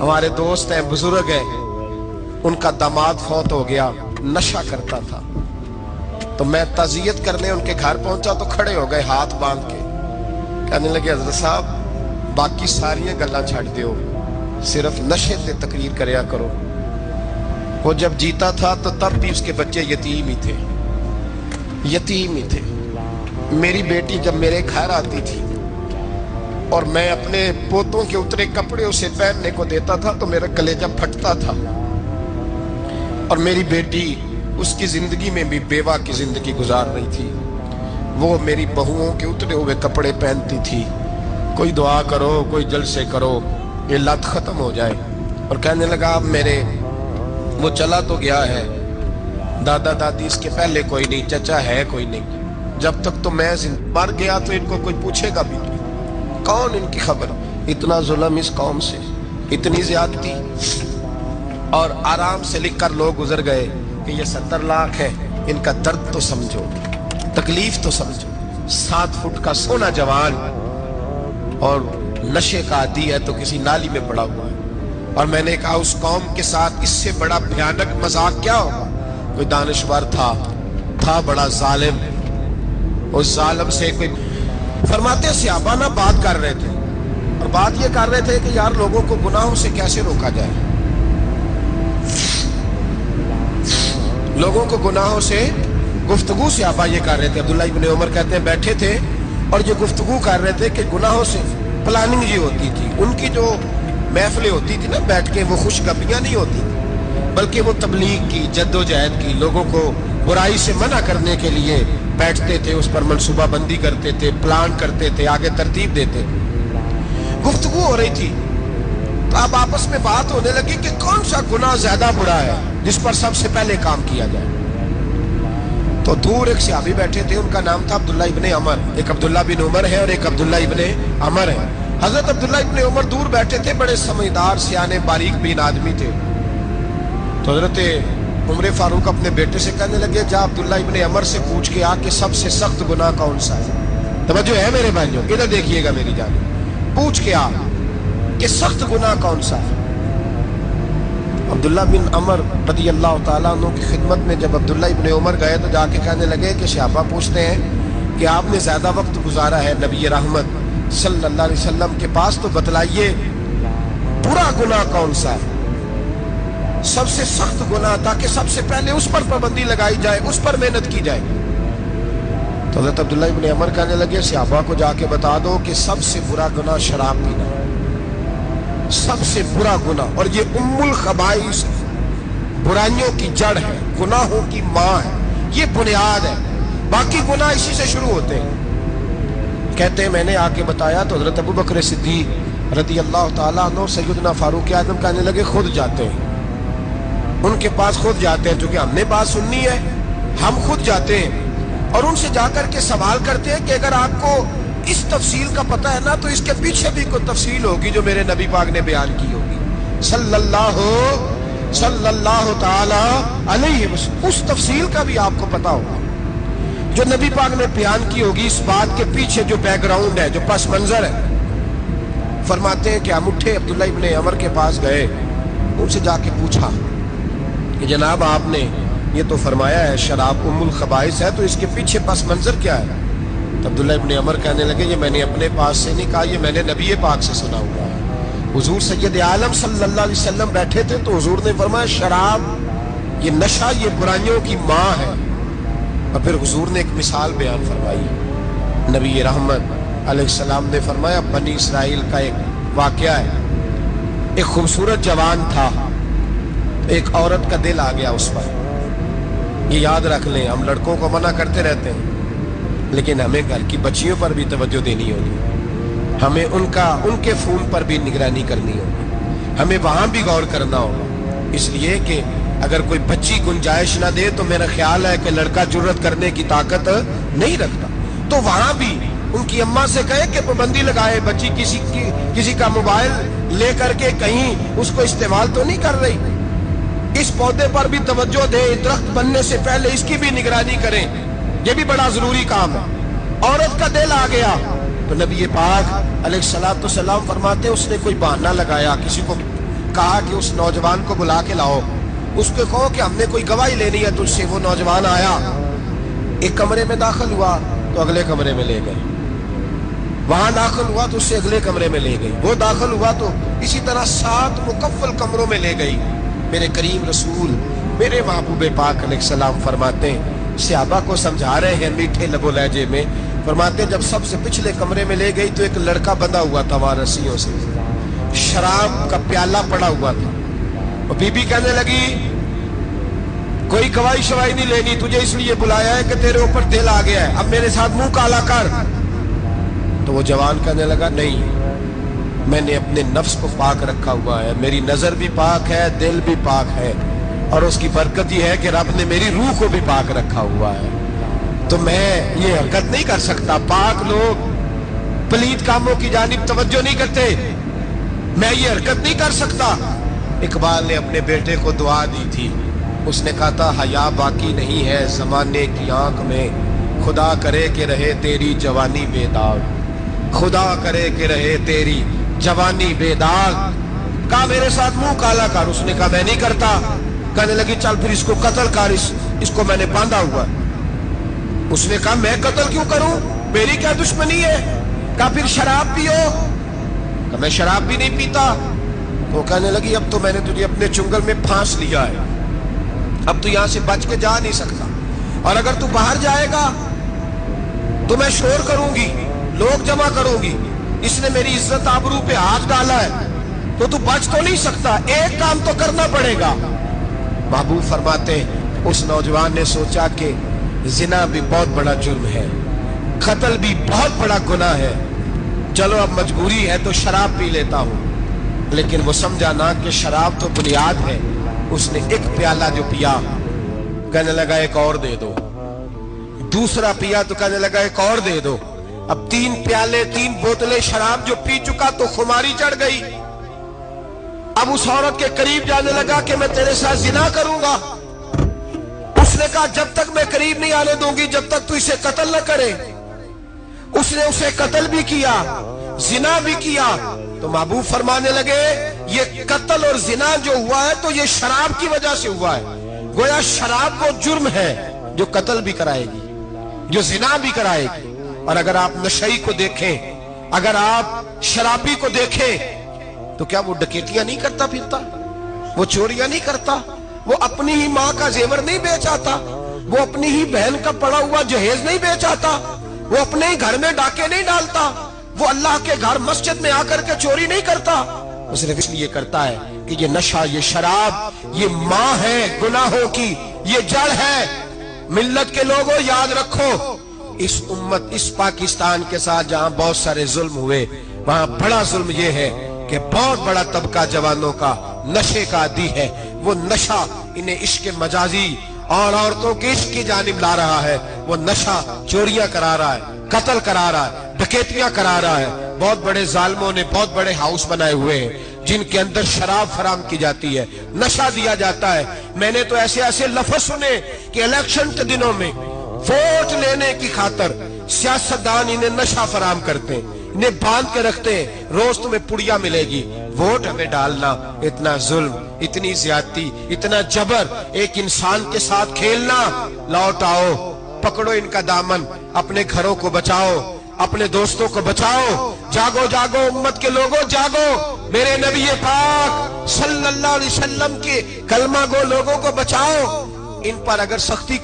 ہمارے دوست ہیں، بزرگ ہیں، ان کا داماد فوت ہو گیا، نشہ کرتا تھا، تو میں تعزیت کرنے ان کے گھر پہنچا تو کھڑے ہو گئے ہاتھ باندھ کے، کہنے لگے حضرت صاحب باقی ساری گلاں چھڑ دیو، صرف نشے تے تقریر کریا کرو۔ وہ جب جیتا تھا تو تب بھی اس کے بچے یتیم ہی تھے، یتیم ہی تھے۔ میری بیٹی جب میرے گھر آتی تھی اور میں اپنے پوتوں کے اترے کپڑے اسے پہننے کو دیتا تھا تو میرا کلیجہ پھٹتا تھا، اور میری بیٹی اس کی زندگی میں بھی بیوہ کی زندگی گزار رہی تھی، وہ میری بہوؤں کے اترے ہوئے کپڑے پہنتی تھی، کوئی دعا کرو، کوئی جلسے کرو، یہ لت ختم ہو جائے۔ اور کہنے لگا اب میرے وہ چلا تو گیا ہے، دادا دادی اس کے پہلے کوئی نہیں، چچا ہے کوئی نہیں، جب تک تو میں مر گیا تو ان کو کوئی پوچھے گا بھی نہیں، کون ان کی خبر۔ اتنا ظلم اس قوم سے، اتنی زیادتی، اور آرام سے لکھ کر لوگ گزر گئے کہ یہ 70 لاکھ ہے، ان کا درد تو سمجھو، تکلیف تو سمجھو۔ 7 فٹ کا سونا جوان اور نشے کا عادی ہے تو کسی نالی میں پڑا ہوا ہے۔ اور میں نے کہا اس قوم کے ساتھ اس سے بڑا بھیانک مذاق کیا ہوگا۔ کوئی دانشور تھا بڑا ظالم، اس ظالم سے کوئی فرماتے صحابہ نہ بات کر رہے تھے، اور بات یہ کر رہے تھے کہ یار لوگوں کو گناہوں سے کیسے روکا جائے، لوگوں کو گناہوں سے گفتگو صحابہ یہ کر رہے تھے۔ عبداللہ ابن عمر کہتے ہیں بیٹھے تھے اور یہ گفتگو کر رہے تھے کہ گناہوں سے پلاننگ یہ ہوتی تھی، ان کی جو محفلیں ہوتی تھی نا بیٹھ کے، وہ خوشگپیاں نہیں ہوتی تھی، بلکہ وہ تبلیغ کی، جد و جہد کی، لوگوں کو برائی سے منع کرنے کے لیے بیٹھتے تھے، اس پر منصوبہ بندی کرتے تھے، پلان کرتے تھے، آگے ترتیب دیتے تھے۔ گفتگو ہو رہی تھی تو اب آپس میں بات ہونے لگی کہ کون سا گناہ زیادہ برا ہے جس پر سب سے پہلے کام کیا جائے۔ تو دور ایک صحابی بیٹھے تھے، ان کا نام تھا عبداللہ ابن عمر، ایک عبداللہ بن عمر ہے اور ایک عبداللہ ابن عمر ہے۔ حضرت عبداللہ ابن عمر دور بیٹھے تھے، بڑے سمجھدار سیانے باریک بین آدمی تھے۔ تو حضرت عمر فاروق اپنے بیٹے سے کہنے لگے جا عبداللہ ابن عمر سے پوچھ کے آ کہ سب سے سخت گناہ کون سا ہے۔ توجہ ہے میرے بھائیوں، ادھر دیکھیے گا میری جانب، پوچھ کے آ کہ سخت گناہ کون سا ہے۔ عبداللہ بن عمر رضی اللہ تعالیٰ عنہ کی خدمت میں جب عبداللہ ابن عمر گئے تو جا کے کہنے لگے کہ صحابہ پوچھتے ہیں کہ آپ نے زیادہ وقت گزارا ہے نبی رحمت صلی اللہ علیہ وسلم کے پاس، تو بتلائیے برا گناہ کون سا ہے، سب سے سخت گناہ، تاکہ سب سے پہلے اس پر پابندی لگائی جائے، اس پر محنت کی جائے۔ تو حضرت عبداللہ ابن عمر کہنے لگے صحابہ کو جا کے بتا دو کہ سب سے برا گناہ شراب پینا ہے، سب سے برا گناہ، اور یہ ام الخبائث برائیوں کی جڑ ہے، گناہوں کی ماں ہے، یہ بنیاد ہے، باقی گناہ اسی سے شروع ہوتے ہیں۔ کہتے ہیں میں نے آ کے بتایا تو حضرت ابو بکر صدیق رضی اللہ تعالیٰ عنہ سیدنا فاروق اعظم کہنے لگے خود جاتے ہیں، ان کے پاس خود جاتے ہیں، چونکہ ہم نے بات سننی ہے ہم خود جاتے ہیں اور ان سے جا کر کے سوال کرتے ہیں کہ اگر آپ کو اس تفصیل کا پتہ ہے نا تو اس کے پیچھے بھی کوئی تفصیل ہوگی جو میرے نبی پاک نے بیان کی ہوگی صلی اللہ تعالی علیہ وسلم، اس تفصیل کا بھی آپ کو پتہ ہوگا جو نبی پاک نے بیان کی ہوگی، اس بات کے پیچھے جو بیک گراؤنڈ ہے، جو پس منظر ہے۔ فرماتے ہیں کہ ہم اٹھے عبداللہ ابن عمر کے پاس گئے، ان سے جا کے پوچھا کہ جناب آپ نے یہ تو فرمایا ہے شراب ام الخبائث ہے، تو اس کے پیچھے پس منظر کیا ہے؟ تو عبداللہ ابن عمر کہنے لگے یہ میں نے اپنے پاس سے نہیں کہا، یہ میں نے نبی پاک سے سنا ہوا ہے۔ حضور سید عالم صلی اللہ علیہ وسلم بیٹھے تھے تو حضور نے فرمایا شراب، یہ نشہ، یہ برائیوں کی ماں ہے۔ اور پھر حضور نے ایک مثال بیان فرمائی، نبی رحمت علیہ السلام نے فرمایا بنی اسرائیل کا ایک واقعہ ہے، ایک خوبصورت جوان تھا، ایک عورت کا دل آ گیا اس پر۔ یہ یاد رکھ لیں، ہم لڑکوں کو منع کرتے رہتے ہیں لیکن ہمیں گھر کی بچیوں پر بھی توجہ دینی ہوگی، ہمیں ان کے فون پر بھی نگرانی کرنی ہوگی، ہمیں وہاں بھی غور کرنا ہوگا، اس لیے کہ اگر کوئی بچی گنجائش نہ دے تو میرا خیال ہے کہ لڑکا جرت کرنے کی طاقت نہیں رکھتا، تو وہاں بھی ان کی اماں سے کہے کہ پابندی لگائے، بچی کسی کا موبائل لے کر کے کہیں اس کو استعمال تو نہیں کر رہی، اس پودے پر بھی توجہ دے، درخت بننے سے پہلے اس کی بھی نگرانی کریں، یہ بھی بڑا ضروری کام ہے۔ عورت کا دل آ گیا تو نبی پاک علیہ السلام فرماتے اس نے کوئی بہانہ لگایا، کسی کو کہا کہ اس نوجوان کو بلا کے لاؤ، اس کو کہو کہ ہم نے کوئی گواہی لینی ہے تجھ سے۔ وہ نوجوان آیا، ایک کمرے میں داخل ہوا تو اگلے کمرے میں لے گئے، وہاں داخل ہوا تو اس سے اگلے کمرے میں لے گئی، وہ داخل ہوا تو اسی طرح 7 مکفل کمروں میں لے گئی۔ میرے کریم رسول میرے محبوب پاک علیہ السلام فرماتے ہیں، صحابہ کو سمجھا رہے ہیں میٹھے لب و لہجے میں، فرماتے ہیں جب سب سے پچھلے کمرے میں لے گئی تو ایک لڑکا بندھا ہوا تھا وہاں رسیوں سے، شراب کا پیالہ پڑا ہوا تھا، اور بی بی کہنے لگی کوئی گواہی شواہی نہیں لینی، تجھے اس لیے بلایا ہے کہ تیرے اوپر دل آ گیا ہے، اب میرے ساتھ منہ کالا کر۔ تو وہ جوان کہنے لگا نہیں، میں نے اپنے نفس کو پاک رکھا ہوا ہے، میری نظر بھی پاک ہے، دل بھی پاک ہے، اور اس کی برکت یہ ہے کہ رب نے میری روح کو بھی پاک رکھا ہوا ہے، تو میں یہ حرکت نہیں کر سکتا۔ پاک لوگ پلید کاموں کی جانب توجہ نہیں کرتے، میں یہ حرکت نہیں کر سکتا۔ اقبال نے اپنے بیٹے کو دعا دی تھی، اس نے کہا تھا حیا باقی نہیں ہے زمانے کی آنکھ میں، خدا کرے کہ رہے تیری جوانی بے داغ، خدا کرے کہ رہے تیری جوانی بے داغ۔ کہا میرے ساتھ منہ کالا کر، اس نے کہا میں نہیں کرتا۔ کہنے لگی چل پھر اس کو قتل کر، اس کو میں نے باندھا ہوا۔ اس نے کہا میں قتل کیوں کروں، میری کیا دشمنی ہے؟ کہا پھر شراب پیو، کہا میں شراب بھی نہیں پیتا۔ وہ کہنے لگی اب تو میں نے تجھے اپنے چنگل میں پھانس لیا ہے، اب تو یہاں سے بچ کے جا نہیں سکتا، اور اگر تو باہر جائے گا تو میں شور کروں گی، لوگ جمع کروں گی، اس نے میری عزت آبرو پہ ہاتھ ڈالا ہے، تو بچ تو نہیں سکتا، ایک کام تو کرنا پڑے گا۔ محبوب فرماتے اس نوجوان نے سوچا کہ زنا بھی بہت بڑا جرم ہے، قتل بھی بہت بڑا گناہ ہے، چلو اب مجبوری ہے تو شراب پی لیتا ہوں۔ لیکن وہ سمجھا نہ کہ شراب تو بنیاد ہے۔ اس نے ایک پیالہ جو پیا، کہنے لگا ایک اور دے دو، دوسرا پیا تو کہنے لگا ایک اور دے دو، اب 3 پیالے 3 بوتلیں شراب جو پی چکا تو خماری چڑھ گئی۔ اب اس عورت کے قریب جانے لگا کہ میں تیرے ساتھ زنا کروں گا۔ اس نے کہا جب تک میں قریب نہیں آنے دوں گی جب تک تو اسے قتل نہ کرے۔ اس نے اسے قتل بھی کیا، زنا بھی کیا۔ تو محبوب فرمانے لگے یہ قتل اور زنا جو ہوا ہے تو یہ شراب کی وجہ سے ہوا ہے، گویا شراب وہ جرم ہے جو قتل بھی کرائے گی، جو زنا بھی کرائے گی۔ اور اگر آپ نشئی کو دیکھیں، اگر آپ شرابی کو دیکھیں تو کیا وہ ڈکیتیاں نہیں کرتا پھرتا، وہ چوریاں نہیں کرتا، وہ اپنی ہی ماں کا زیور نہیں بیچ آتا، وہ اپنی ہی بہن کا پڑا ہوا جہیز نہیں بیچ آتا، وہ اپنے ہی گھر میں ڈاکے نہیں ڈالتا، وہ اللہ کے گھر مسجد میں آ کر کے چوری نہیں کرتا۔ وہ صرف اس لیے کرتا ہے کہ یہ نشہ، یہ شراب، یہ ماں ہے گناہوں کی، یہ جڑ ہے۔ ملت کے لوگوں یاد رکھو، اس امت، اس پاکستان کے ساتھ جہاں بہت سارے ظلم ہوئے، وہاں بڑا ظلم یہ ہے کہ بہت بڑا طبقہ جوانوں کا نشے کا عادی ہے۔ وہ نشہ انہیں عشق مجازی اور عورتوں کے عشق کی جانب لا رہا ہے، وہ نشہ چوریاں کرا رہا ہے، قتل کرا رہا ہے، ڈکیتیاں کرا رہا ہے۔ بہت بڑے ظالموں نے بہت بڑے ہاؤس بنائے ہوئے ہیں جن کے اندر شراب فراہم کی جاتی ہے، نشہ دیا جاتا ہے۔ میں نے تو ایسے ایسے لفظ سنے کہ الیکشن کے دنوں میں ووٹ لینے کی خاطر سیاستدان انہیں نشہ فراہم کرتے ہیں، انہیں باندھ کے رکھتے ہیں، روز تمہیں پڑیا ملے گی، ووٹ ہمیں ڈالنا۔ اتنا ظلم، اتنی زیادتی، اتنا جبر، ایک انسان کے ساتھ کھیلنا۔ لوٹ آؤ، پکڑو ان کا دامن، اپنے گھروں کو بچاؤ، اپنے دوستوں کو بچاؤ۔ جاگو جاگو امت کے لوگوں، جاگو، میرے نبی پاک صلی اللہ علیہ وسلم کے کلمہ گو لوگوں کو بچاؤ۔ ان پر اگر سختی